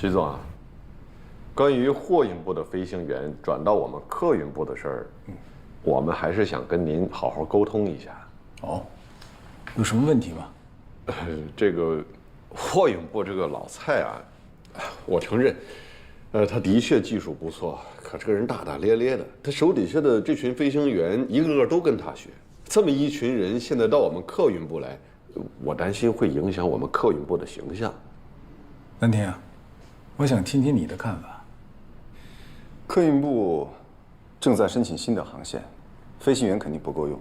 徐总啊，关于货运部的飞行员转到我们客运部的事儿，我们还是想跟您好好沟通一下。哦，有什么问题吗？这个货运部这个老蔡啊，我承认，他的确技术不错，可这个人大大咧咧的。他手底下的这群飞行员一个个都跟他学，这么一群人现在到我们客运部来，我担心会影响我们客运部的形象。南天啊，我想听听你的看法。客运部正在申请新的航线，飞行员肯定不够用。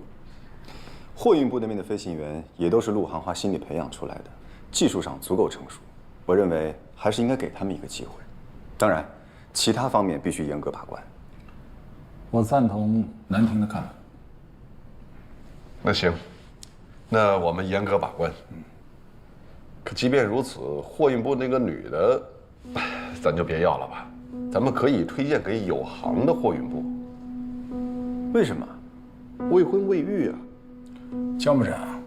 货运部那边的飞行员也都是陆航花心力培养出来的，技术上足够成熟。我认为还是应该给他们一个机会。当然，其他方面必须严格把关。我赞同南亭的看法。那行，那我们严格把关。可即便如此，货运部那个女的，咱就别要了吧。咱们可以推荐给有行的货运部。为什么？未婚未育啊。姜部长，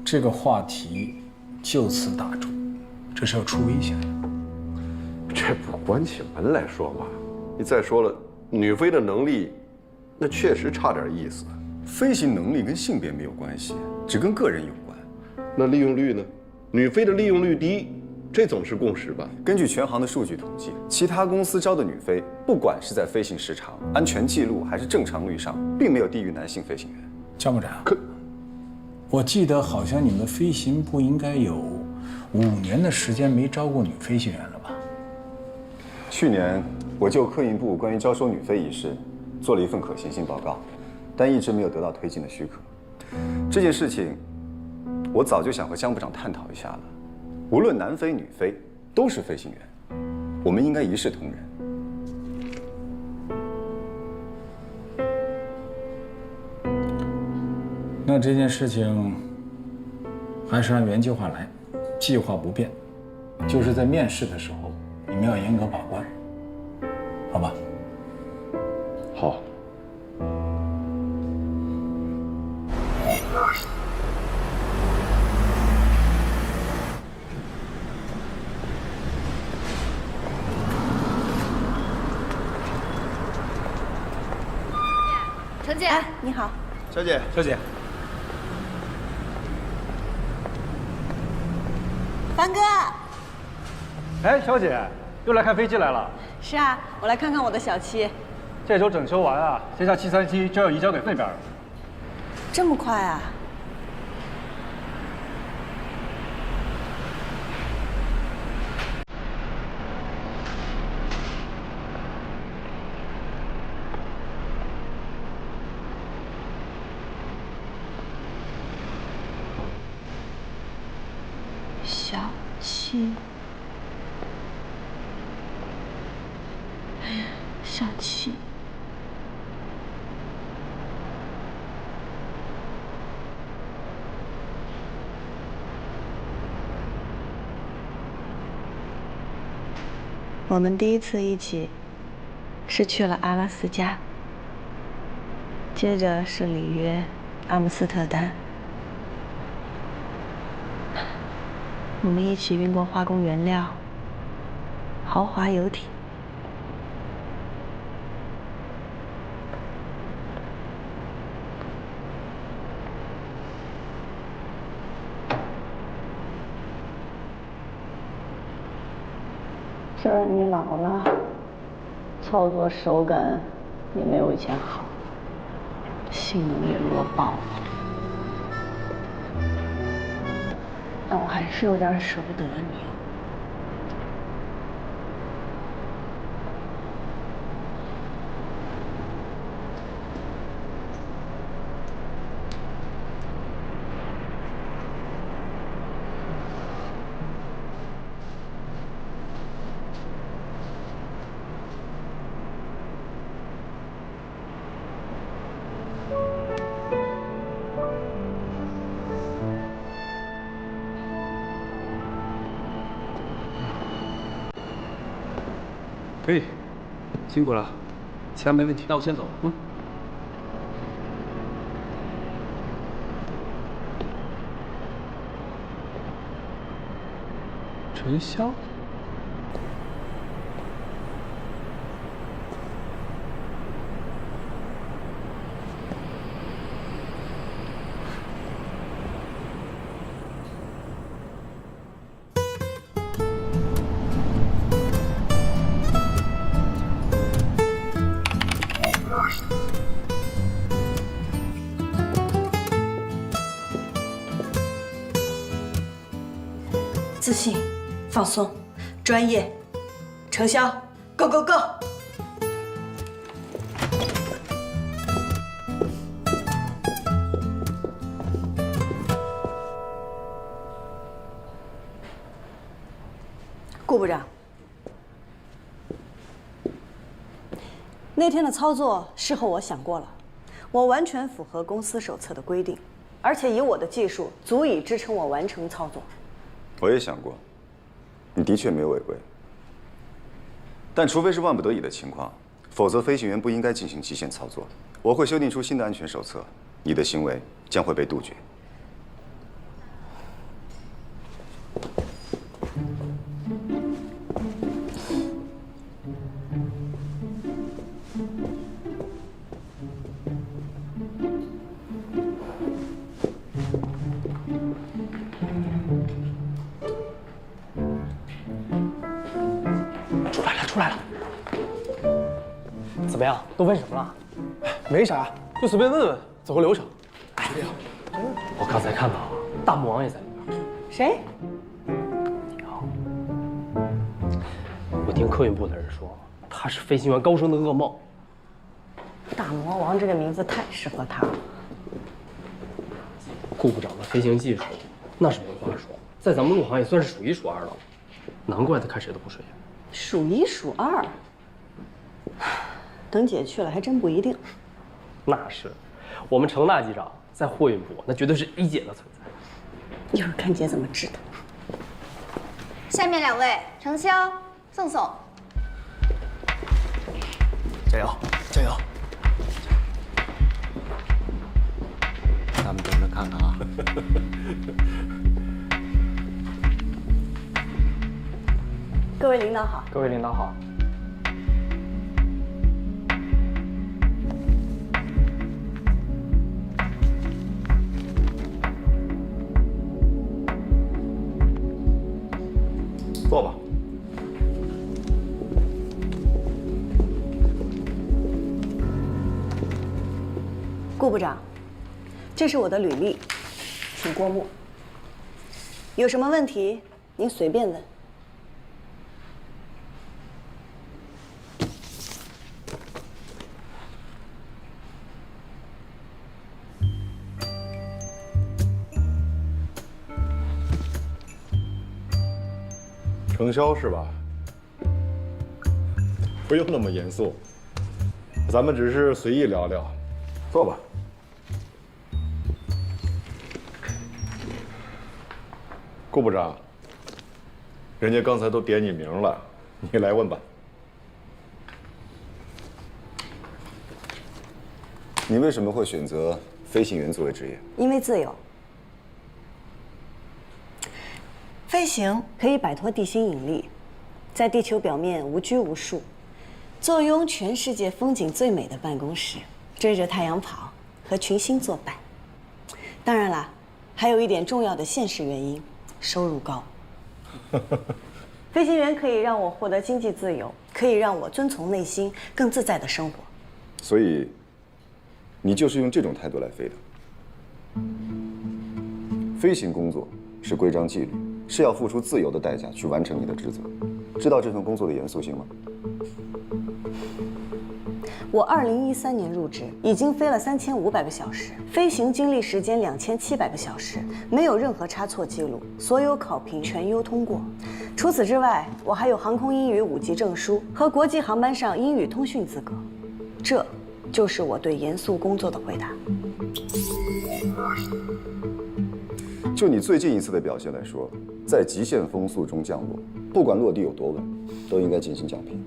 这个话题就此打住，这是要出危险的。这不关起门来说嘛。你再说了，女飞的能力，那确实差点意思。飞行能力跟性别没有关系，只跟个人有关。那利用率呢？女飞的利用率低，这总是共识吧？根据全行的数据统计，其他公司招的女飞，不管是在飞行时长、安全记录还是正常率上，并没有低于男性飞行员。姜部长，我记得好像你们飞行部应该有5年的时间没招过女飞行员了吧？去年我就客运部关于招收女飞一事做了一份可行性报告，但一直没有得到推进的许可。这件事情，我早就想和姜部长探讨一下了。无论男飞女飞，都是飞行员，我们应该一视同仁。那这件事情还是按原计划来，计划不变，就是在面试的时候你们要严格把关，好吧？好。程姐，你好，小姐，小姐，凡哥。哎，小姐，又来看飞机来了。是啊，我来看看我的小七。这周整修完啊，这架737就要移交给那边了。这么快啊？小七，哎呀，小七。我们第一次一起是去了阿拉斯加，接着是里约、阿姆斯特丹。我们一起运过化工原料、豪华游艇。虽然你老了，操作手感也没有以前好，性能也弱爆了，但我还是有点舍不得你。可以，辛苦了，其他没问题。那我先走。陈潇，自信、放松、专业、程潇 ，Go Go Go！ 顾部长，那天的操作，事后我想过了，我完全符合公司手册的规定，而且以我的技术足以支撑我完成操作。我也想过，你的确没有违规，但除非是万不得已的情况，否则飞行员不应该进行极限操作。我会修订出新的安全手册，你的行为将会被杜绝。 出来了，怎么样？都问什么了？没啥，就随便问问，走个流程。我刚才看到大魔王也在里边。谁？我听客运部的人说，他是飞行员高升的噩梦。大魔王这个名字太适合他了。顾部长的飞行技术，那是没话说，在咱们陆航也算是数一数二的了。难怪他看谁都不顺眼。 数一数二，等姐去了还真不一定。那是，我们程大机长在货运部那绝对是一姐的存在。一会儿看姐怎么治他。下面2位，程潇、宋宋，加油，加油！咱们等着看看啊。各位领导好。各位领导好。坐吧。顾部长，这是我的履历，请过目。有什么问题您随便问。 程潇是吧？不用那么严肃，咱们只是随意聊聊。坐吧。顾部长，人家刚才都点你名了，你来问吧。你为什么会选择飞行员作为职业？因为自由。 飞行可以摆脱地心引力，在地球表面无拘无束，坐拥全世界风景最美的办公室，追着太阳跑，和群星作伴。当然啦，还有一点重要的现实原因：收入高。飞行员可以让我获得经济自由，可以让我遵从内心，更自在的生活。所以，你就是用这种态度来飞的。飞行工作是规章纪律。 是要付出自由的代价去完成你的职责，知道这份工作的严肃性吗？我2013年入职，已经飞了3500个小时，飞行经历时间2700个小时，没有任何差错记录，所有考评全优通过。除此之外，我还有航空英语5级证书和国际航班上英语通讯资格。这就是我对严肃工作的回答。 就你最近一次的表现来说，在极限风速中降落，不管落地有多稳，都应该进行降频。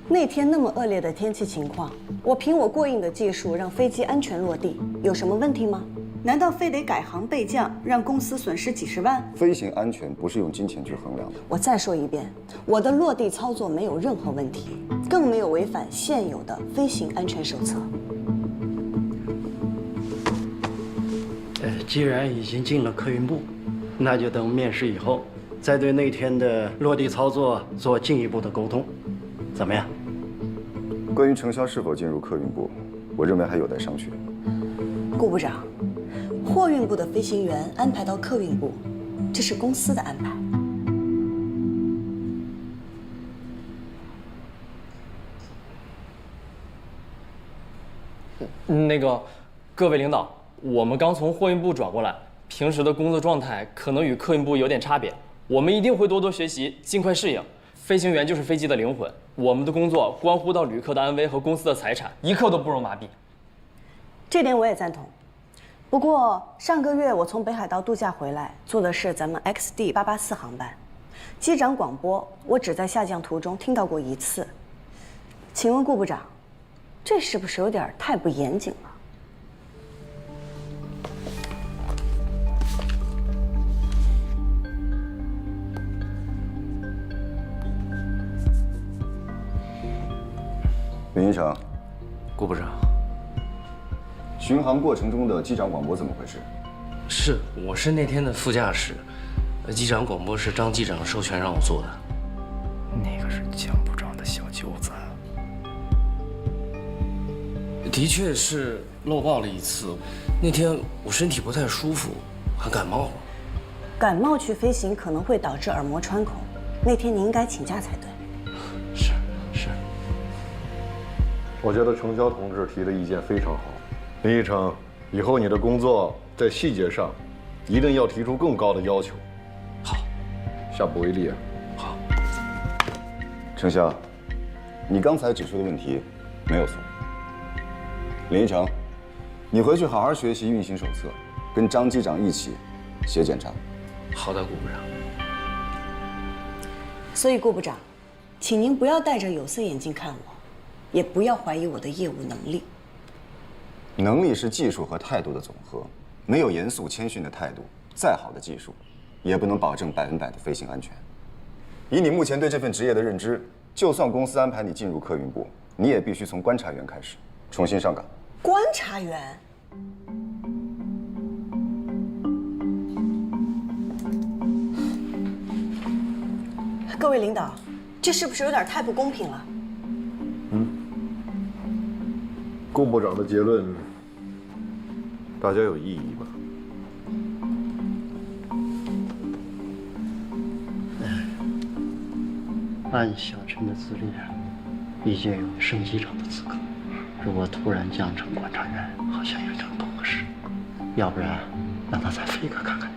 那天那么恶劣的天气情况，我凭我过硬的技术让飞机安全落地，有什么问题吗？难道非得改行备降，让公司损失几十万？飞行安全不是用金钱去衡量的。我再说一遍，我的落地操作没有任何问题，更没有违反现有的飞行安全手册。 既然已经进了客运部，那就等面试以后，再对那天的落地操作做进一步的沟通，怎么样？关于程潇是否进入客运部，我认为还有待商榷。顾部长，货运部的飞行员安排到客运部，这是公司的安排。那个，各位领导，我们刚从货运部转过来，平时的工作状态可能与客运部有点差别，我们一定会多多学习，尽快适应。飞行员就是飞机的灵魂，我们的工作关乎到旅客的安危和公司的财产，一刻都不容麻痹。这点我也赞同。不过上个月我从北海道度假回来，坐的是咱们 XD884航班，机长广播我只在下降途中听到过1次。请问顾部长，这是不是有点太不严谨了？林一成，顾部长，巡航过程中的机长广播怎么回事？我是那天的副驾驶，机长广播是张机长授权让我做的。那个是江部长的小舅子。的确是漏报了1次，那天我身体不太舒服，还感冒了。感冒去飞行可能会导致耳膜穿孔，那天你应该请假才对。是。我觉得程潇同志提的意见非常好。林一成，以后你的工作在细节上一定要提出更高的要求。好，下不为例啊。好。程潇，你刚才指出的问题没有错。林一成，你回去好好学习运行手册，跟张机长一起写检查。好的，顾部长。所以顾部长，请您不要戴着有色眼镜看我，也不要怀疑我的业务能力。能力是技术和态度的总和，没有严肃谦逊的态度，再好的技术，也不能保证100%的飞行安全。以你目前对这份职业的认知，就算公司安排你进入客运部，你也必须从观察员开始，重新上岗。观察员？各位领导，这是不是有点太不公平了？顾部长的结论，大家有异议吗？按小陈的资历，已经有升机长的资格。如果突然降成观察员，好像有点不合适。要不然，让他再飞一个看看。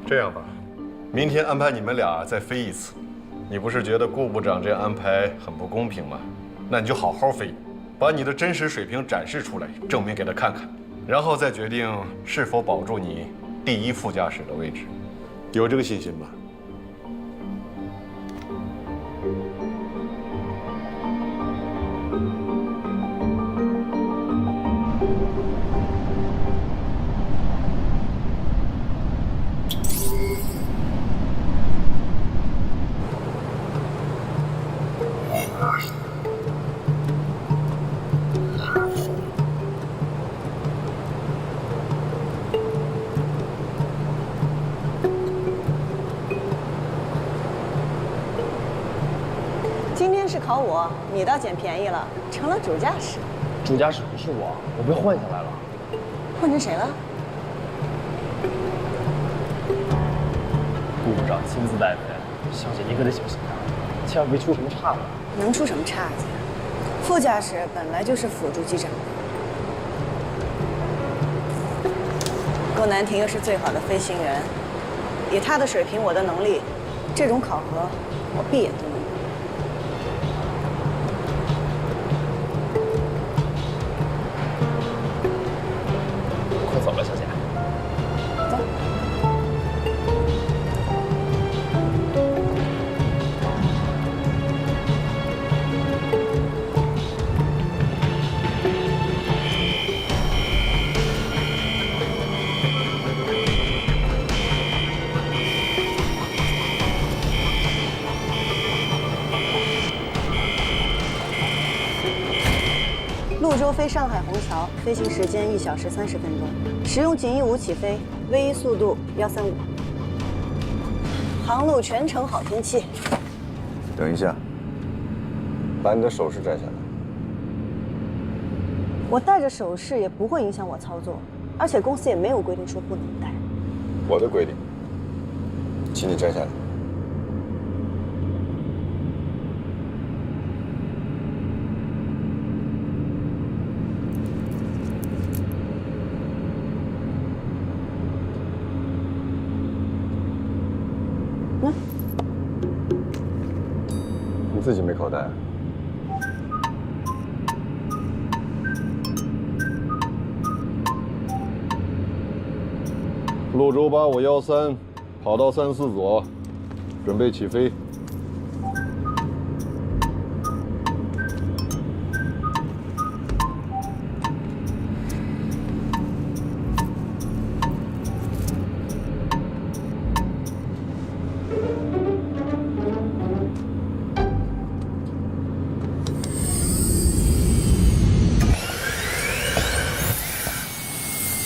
这样吧，明天安排你们俩再飞1次。你不是觉得顾部长这样安排很不公平吗？那你就好好飞，把你的真实水平展示出来，证明给他看看，然后再决定是否保住你第1副驾驶的位置。有这个信心吧？今天是考我，你倒捡便宜了，成了主驾驶。主驾驶不是我被换下来了。换成谁了？顾部长亲自带飞，小姐您可得小心点，千万别出什么岔子。能出什么岔子？副驾驶本来就是辅助机长的。郭南亭又是最好的飞行员，以他的水平，我的能力，这种考核我闭眼都能过。快走了，小姐。走。潞州飞上海虹桥，飞行时间1小时30分钟，使用锦翼5起飞，V1速度135，航路全程好天气。等一下，把你的手势摘下来。我戴着首饰也不会影响我操作，而且公司也没有规定说不能戴。我的规定，请你摘下来。你自己没口袋啊？潞州8513，跑道34左，准备起飞。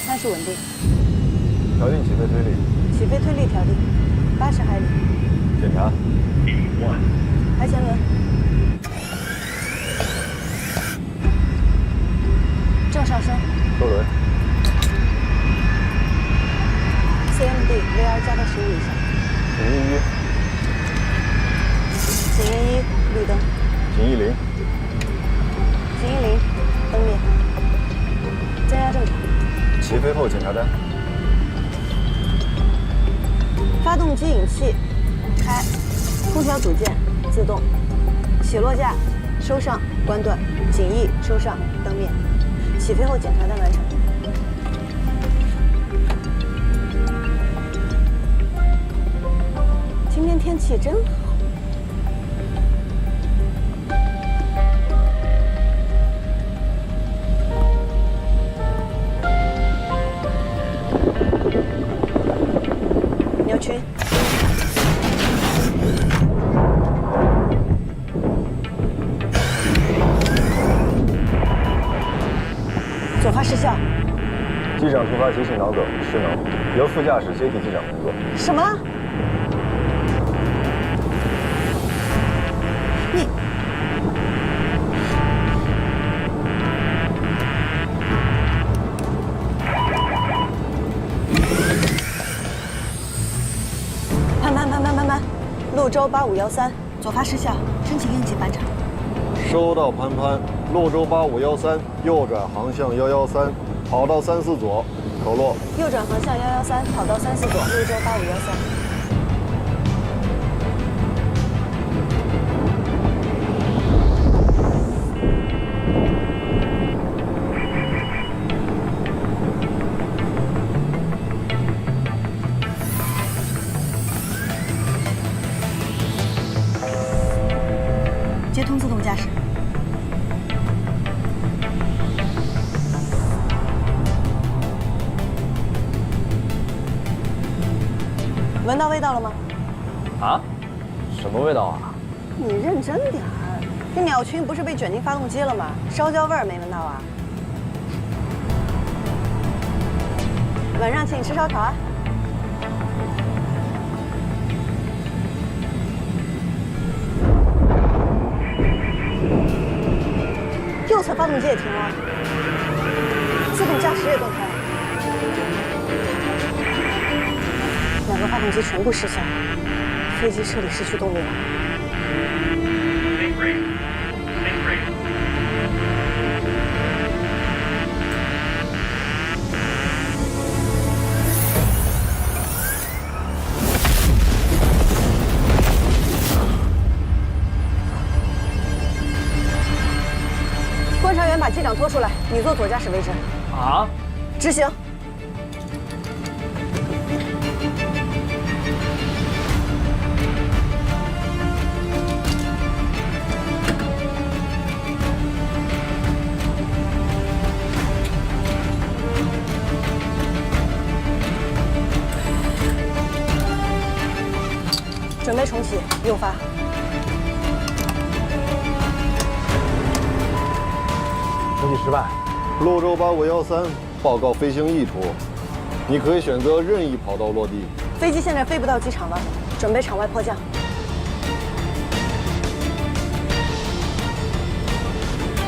3是稳定，调定起飞推力，起飞推力调定，80海里，检查。排前轮，正上升，收轮。CMD VR 加到15以上，警翼1，警员1绿灯，警翼0，警翼0灯灭，增压正常。起飞后检查单。发动机引气开，空调组件自动，起落架收上关断，警翼收上灯灭，起飞后检查单完成。今天天气真好。牛群，左发失效。机长突发急性脑梗，失能，由副驾驶接替机长工作。什么？你潘，潞州8513，左发失效，申请应急返场。收到，潘，潞州8513，右转航向113，跑道34左，口落。右转航向113，跑道34左，潞州8513。接通自动驾驶。闻到味道了吗？啊？什么味道啊？你认真点儿，这鸟群不是被卷进发动机了吗？烧焦味儿没闻到啊？晚上请你吃烧烤啊！右侧发动机也停了，自动驾驶也断开了，2个发动机全部失效，飞机彻底失去动力了。观察员把机长拖出来，你做左驾驶位置。啊？执行。准备重启，右发。升级失败。潞州8513，报告飞行意图。你可以选择任意跑道落地。飞机现在飞不到机场了，准备场外迫降。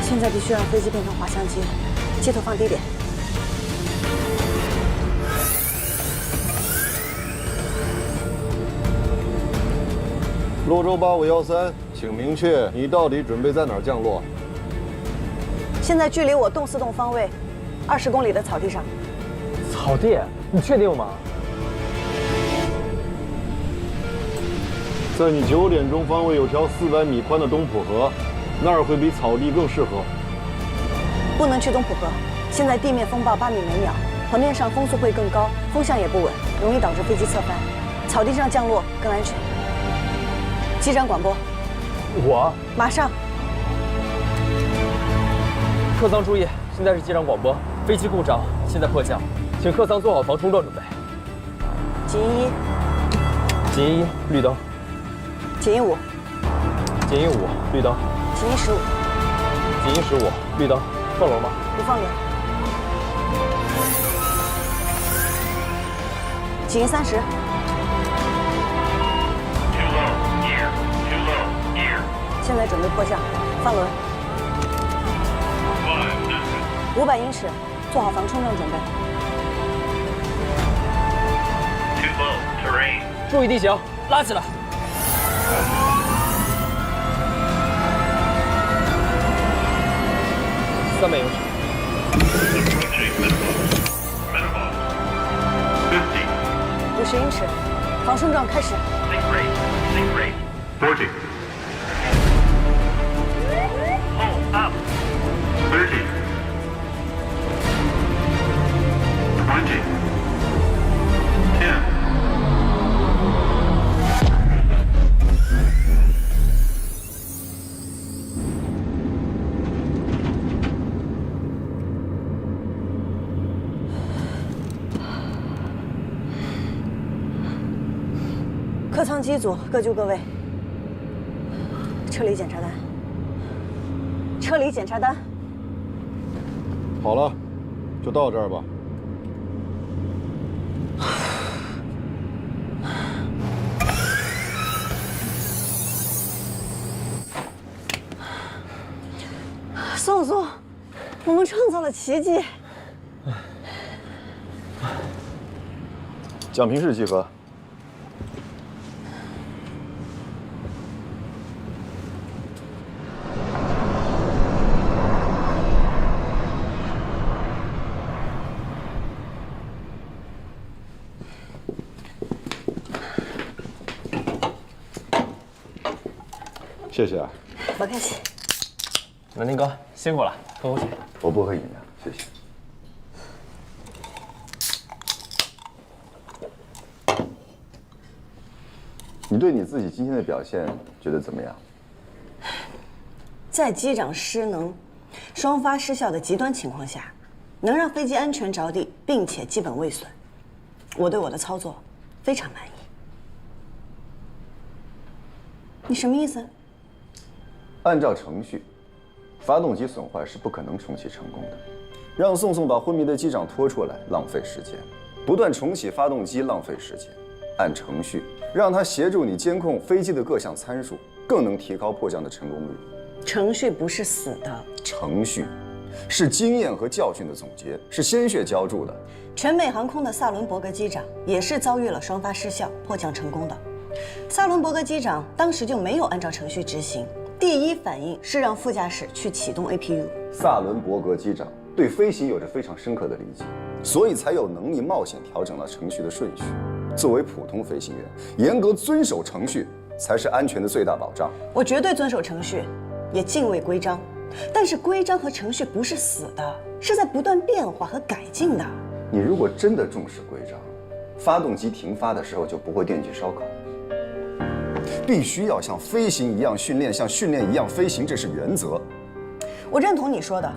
现在必须让飞机变成滑翔机。机头放低点。洛州8513，请明确你到底准备在哪儿降落？现在距离我动4栋方位20公里的草地上。草地？你确定吗？在你9点钟方位有条400米宽的东浦河，那儿会比草地更适合。不能去东浦河，现在地面风暴8米每秒，河面上风速会更高，风向也不稳，容易导致飞机侧翻。草地上降落更安全。机长广播。我马上。客舱注意，现在是机长广播，飞机故障，现在迫降，请客舱做好防冲撞准备。警音1，警音1，绿灯。警音5，警音5，绿灯。警音15，警音15，绿灯。放轮吗？不放轮。警音30。现在准备迫降，放轮。500英尺，做好防冲撞准备。注意地形，拉起来。300英尺。50英尺，防冲撞开始。40. Hold up. 30. 20. 10. 客舱机组各就各位。撤离检查单。撤离检查单。好了，就到这儿吧。宋宋，我们创造了奇迹。奖评室集合。谢谢啊。不客气。文林哥辛苦了，喝口水。我不喝饮料，谢谢。你对你自己今天的表现觉得怎么样？在机长失能、双发失效的极端情况下，能让飞机安全着地，并且基本未损，我对我的操作非常满意。你什么意思？按照程序，发动机损坏是不可能重启成功的。让宋宋把昏迷的机长拖出来，浪费时间；不断重启发动机，浪费时间。按程序，让他协助你监控飞机的各项参数，更能提高迫降的成功率。程序不是死的，程序是经验和教训的总结，是鲜血浇筑的。全美航空的萨伦伯格机长也是遭遇了双发失效，迫降成功的。萨伦伯格机长当时就没有按照程序执行，第一反应是让副驾驶去启动 APU。萨伦伯格机长对飞行有着非常深刻的理解，所以才有能力冒险调整了程序的顺序。作为普通飞行员，严格遵守程序才是安全的最大保障。我绝对遵守程序，也敬畏规章，但是规章和程序不是死的，是在不断变化和改进的。你如果真的重视规章，发动机停发的时候就不会惦记烧烤。必须要像飞行一样训练，像训练一样飞行，这是原则。我认同你说的，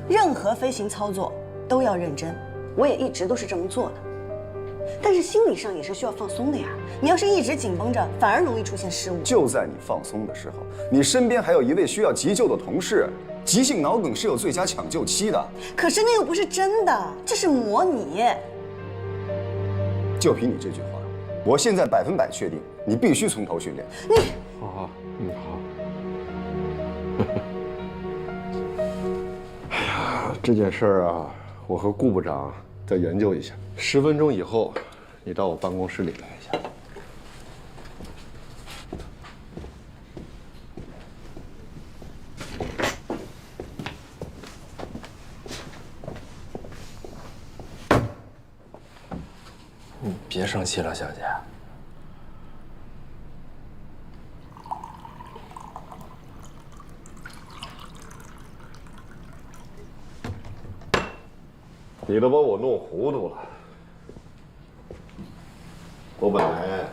任何飞行操作都要认真，我也一直都是这么做的。但是心理上也是需要放松的呀。你要是一直紧绷着，反而容易出现失误。就在你放松的时候，你身边还有一位需要急救的同事。急性脑梗是有最佳抢救期的。可是那又不是真的，这是模拟。就凭你这句话，我现在100%确定，你必须从头训练。你好，好。哎呀，这件事儿啊，我和顾部长再研究一下。10分钟以后，你到我办公室里来一下。你别生气了，小姐。你都把我弄糊涂了。我本来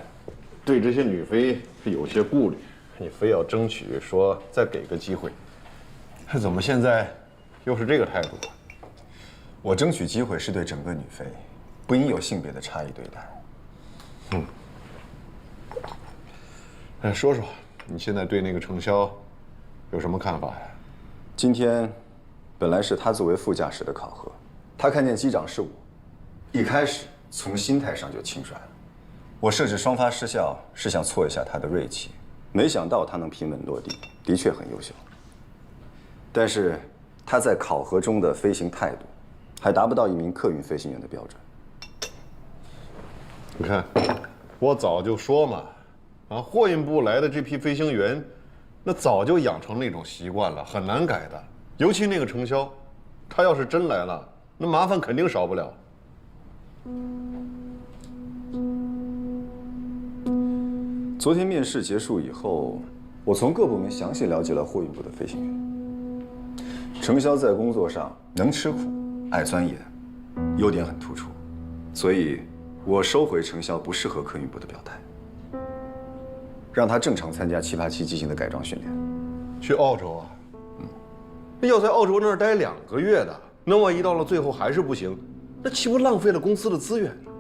对这些女妃是有些顾虑，你非要争取说再给个机会，怎么现在又是这个态度？我争取机会是对整个女妃，不应有性别的差异对待。说说你现在对那个程潇有什么看法呀？今天本来是他作为副驾驶的考核，他看见机长是我，一开始从心态上就轻率了。我设置双发失效是想挫一下他的锐气，没想到他能平稳落地，的确很优秀。但是他在考核中的飞行态度，还达不到一名客运飞行员的标准。你看，我早就说嘛，货运部来的这批飞行员，那早就养成那种习惯了，很难改的。尤其那个程潇，他要是真来了，那麻烦肯定少不了。昨天面试结束以后，我从各部门详细了解了货运部的飞行员。程潇在工作上能吃苦，爱钻研，优点很突出，所以我收回程潇不适合客运部的表态，让他正常参加787机型的改装训练。去澳洲啊？那要在澳洲那儿待2个月的，那万一到了最后还是不行，那岂不浪费了公司的资源呢？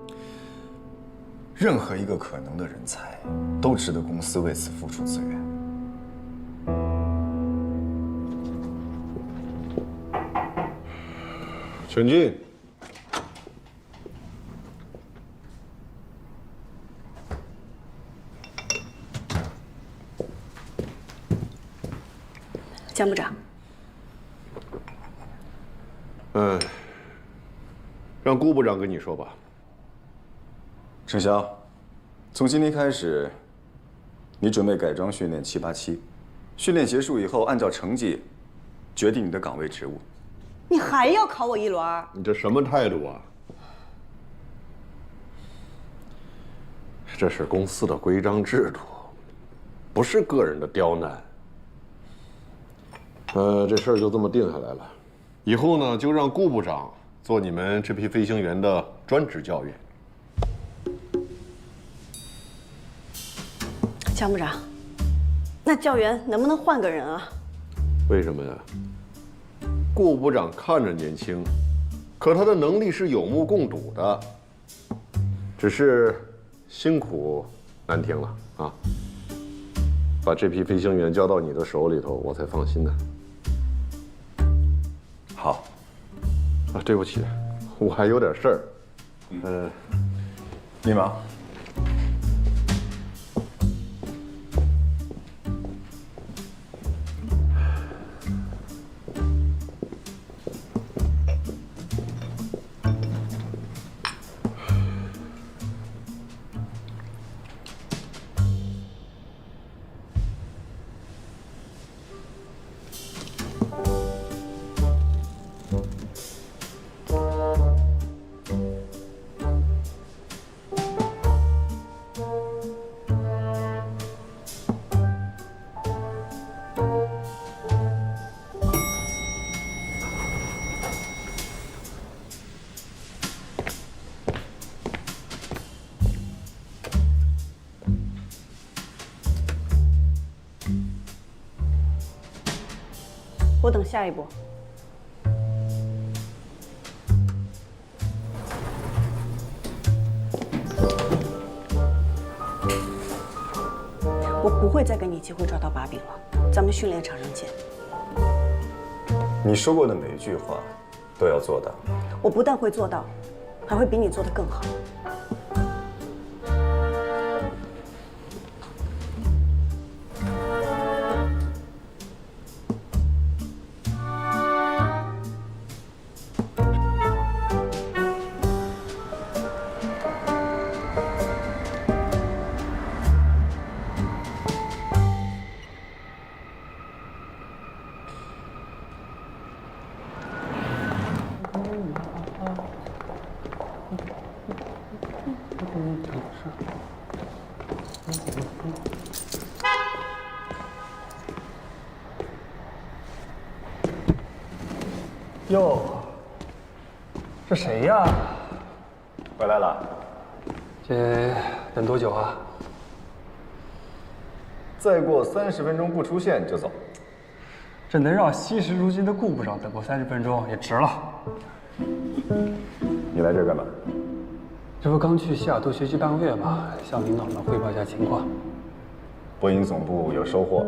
任何一个可能的人才，都值得公司为此付出资源。请进。江部长。让顾部长跟你说吧。程潇，从今天开始，你准备改装训练787，训练结束以后，按照成绩决定你的岗位职务。你还要考我一轮？你这什么态度啊？这是公司的规章制度，不是个人的刁难。这事儿就这么定下来了。以后呢，就让顾部长做你们这批飞行员的专职教员。江部长，那教员能不能换个人啊？为什么呀？顾部长看着年轻，可他的能力是有目共睹的，只是辛苦难听了啊！把这批飞行员交到你的手里头，我才放心呢。好。对不起，我还有点事儿。你忙。我等下一步。我不会再给你机会抓到把柄了，咱们训练场上见。你说过的每一句话，都要做到。我不但会做到，还会比你做得更好。哟，这谁呀？回来了。这等多久啊？再过30分钟不出现就走。这能让惜时如金的顾部长等过30分钟也值了。你来这儿干嘛？这不刚去西雅图学习半个月吗？向领导们汇报一下情况。波音总部有收获，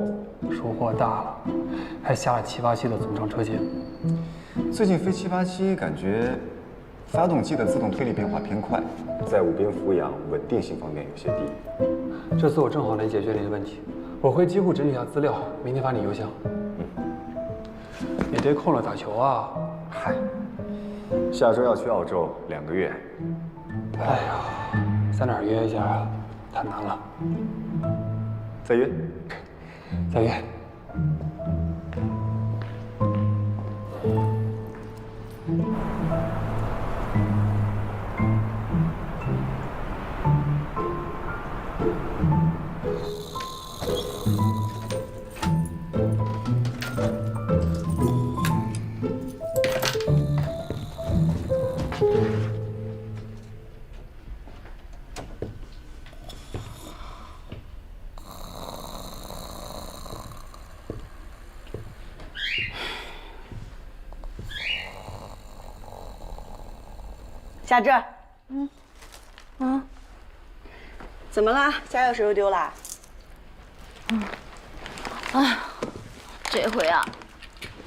收获大了，还下了787的总长车型。最近飞787感觉发动机的自动推力变化偏快，在无边俯仰稳定性方面有些低。这次我正好能解决你的问题，我会几乎整理一下资料，明天发你邮箱。你这空了打球啊？嗨，下周要去澳洲2个月。哎呀，在哪儿约一下啊？太难了。再约。再约。夏至，怎么了？家钥匙又丢了？哎，这回啊，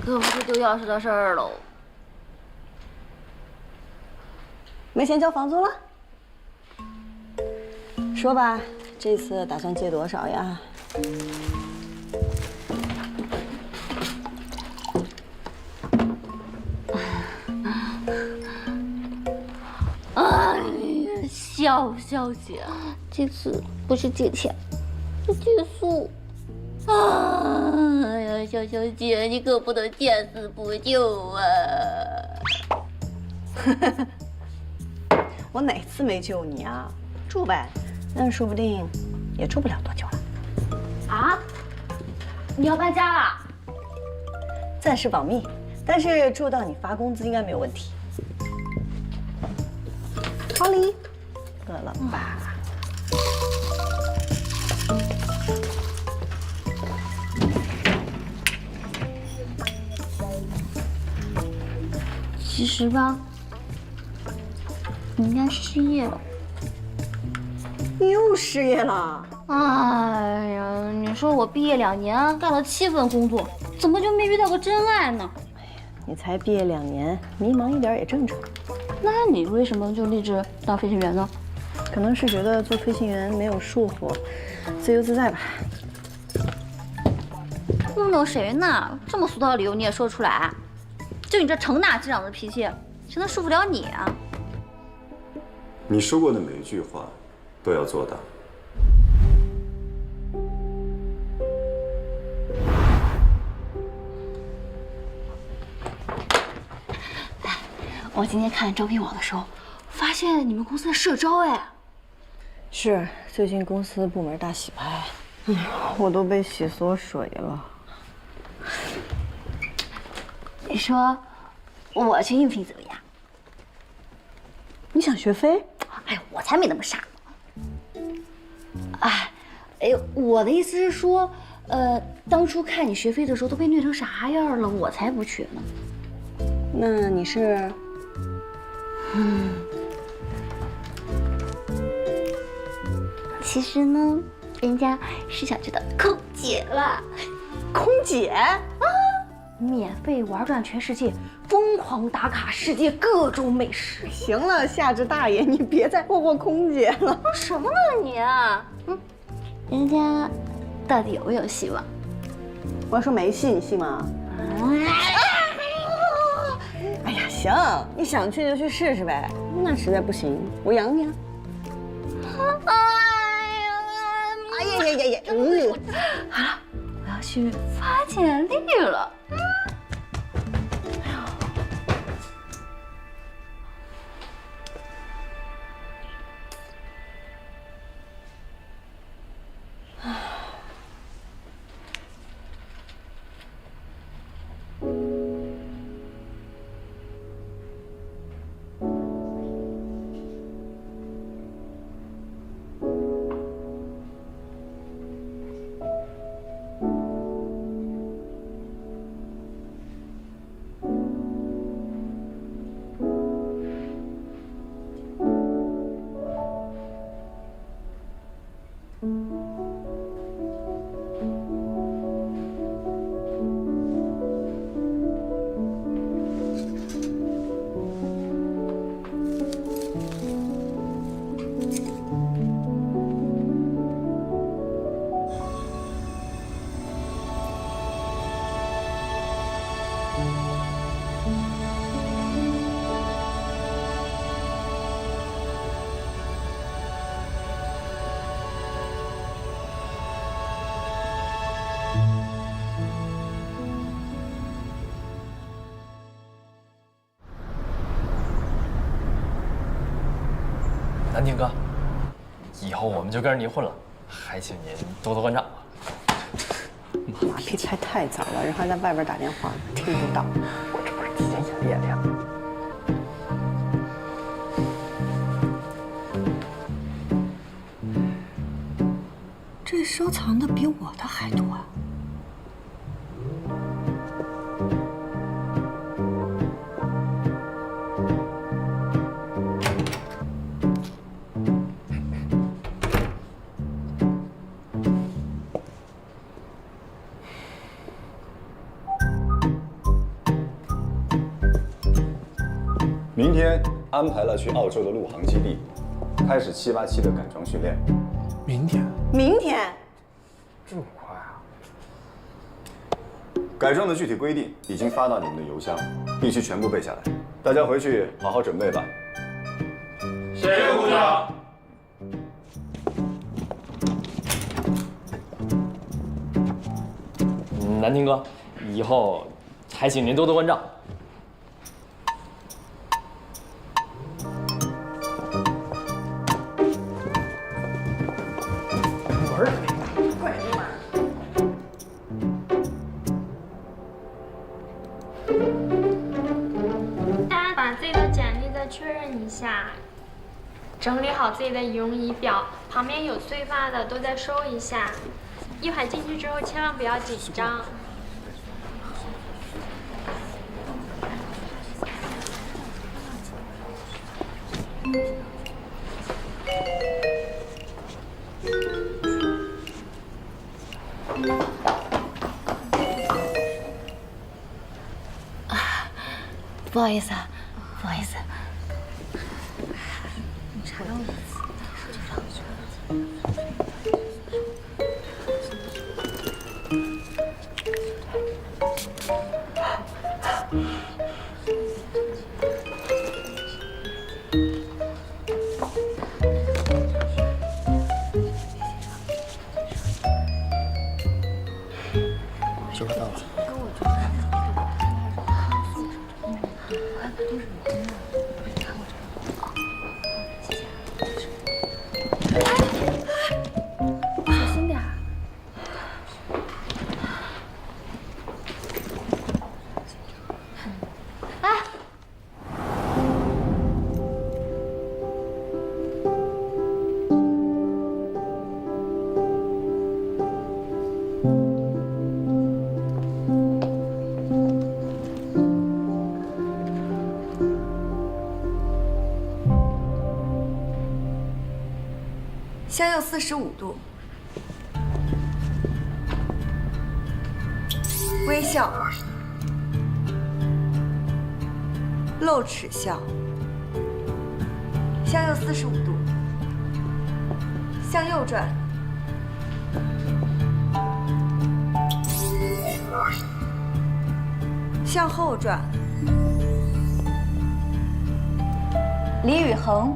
可不是丢钥匙的事儿喽。没钱交房租了？说吧，这次打算借多少呀？小姐，这次不是借钱，是借宿。哎呀，小姐，你可不能见死不救啊！我哪次没救你啊？住呗，但说不定也住不了多久了。啊？你要搬家啦？暂时保密，但是住到你发工资应该没有问题。好礼，饿了吧？其实吧，你应该失业了。你又失业了？哎呀，你说我毕业2年，干了7份工作，怎么就没遇到个真爱呢？哎呀，你才毕业2年，迷茫一点也正常。那你为什么就立志当飞行员呢？可能是觉得做飞行员没有束缚，自由自在吧。糊弄谁呢？这么俗套的理由你也说出来？就你这成大机长的脾气，谁能束缚了你啊？你说过的每一句话，都要做到。我今天看招聘网的时候，发现你们公司在社招哎。是，最近公司部门大洗牌，我都被洗缩水了。你说我去应聘怎么样？你想学飞？哎，我才没那么傻呢。哎，我的意思是说，当初看你学飞的时候都被虐成啥样了，我才不去呢。那你是？其实呢，人家是想知道空姐了。空姐啊，免费玩转全世界，疯狂打卡世界各种美食。行了，夏至大爷，你别再霍霍空姐了。说什么呢你啊？人家到底有没有戏望？我要说没戏，你信吗？哎呀，行，你想去就去试试呗。那实在不行，我养你啊。哎呀呀呀呀！好了，我要去发简历了。宁哥，以后我们就跟着您混了，还请您多多关照。马屁拍太早了，人还在外边打电话，听不到。我这不是提前演练吗？这收藏的比我的还多啊！明天安排了去澳洲的陆航基地，开始787的改装训练。明天？明天？这么快啊？改装的具体规定已经发到你们的邮箱，必须全部背下来。大家回去好好准备吧。谢谢部长。南亭哥，以后还请您多多关照。大家把自己的简历再确认一下，整理好自己的仪容仪表，旁边有碎发的都再收一下。一会儿进去之后千万不要紧张。不好意思啊，不好意思。查到了。就快到了。小心点儿。哎，向右45度，微笑，露齿笑，向右45度，向右转，向后转。李宇恒，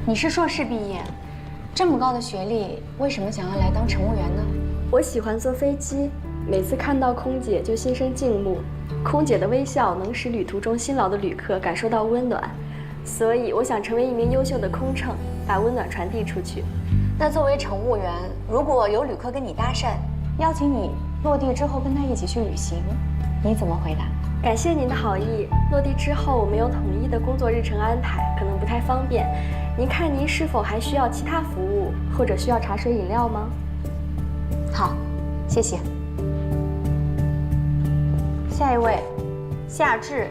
你是硕士毕业，这么高的学历，为什么想要来当乘务员呢？我喜欢坐飞机，每次看到空姐就心生敬慕。空姐的微笑能使旅途中辛劳的旅客感受到温暖，所以我想成为一名优秀的空乘，把温暖传递出去。那作为乘务员，如果有旅客跟你搭讪，邀请你落地之后跟他一起去旅行，你怎么回答？感谢您的好意。落地之后，我们有统一的工作日程安排，可能不太方便。您看您是否还需要其他服务，或者需要茶水饮料吗？好，谢谢。下一位，夏至。